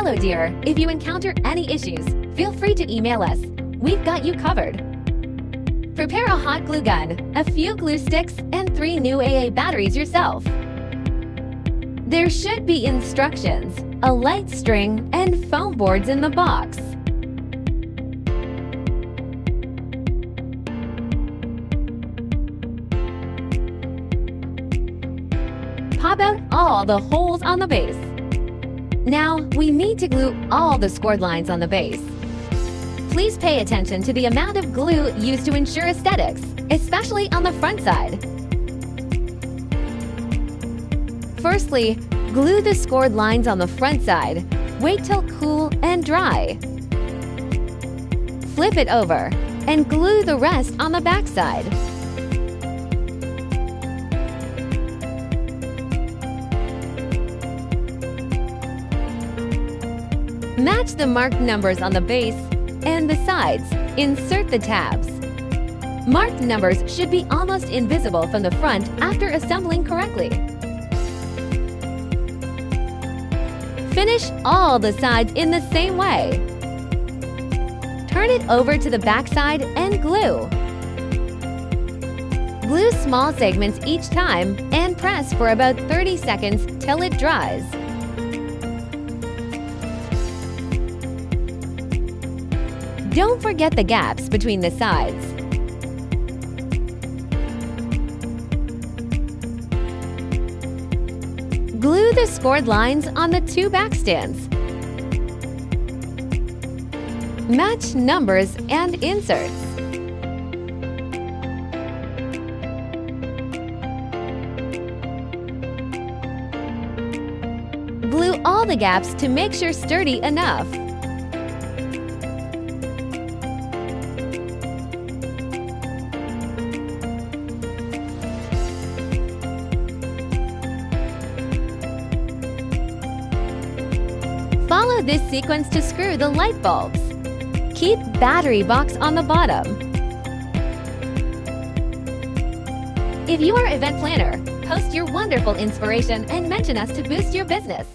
Hello dear, if you encounter any issues, feel free to email us. We've got you covered. Prepare a hot glue gun, a few glue sticks, and 3 new AA batteries yourself. There should be instructions, a light string, and foam boards in the box. Pop out all the holes on the base. Now, we need to glue all the scored lines on the base. Please pay attention to the amount of glue used to ensure aesthetics, especially on the front side. Firstly, glue the scored lines on the front side. Wait till cool and dry. Flip it over and glue the rest on the back side. Match the marked numbers on the base and the sides. Insert the tabs. Marked numbers should be almost invisible from the front after assembling correctly. Finish all the sides in the same way. Turn it over to the back side and glue. Glue small segments each time and press for about 30 seconds till it dries. Don't forget the gaps between the sides. Glue the scored lines on the 2 back stands. Match numbers and inserts. Glue all the gaps to make sure sturdy enough. Follow this sequence to screw the light bulbs. Keep battery box on the bottom. If you are an event planner, post your wonderful inspiration and mention us to boost your business.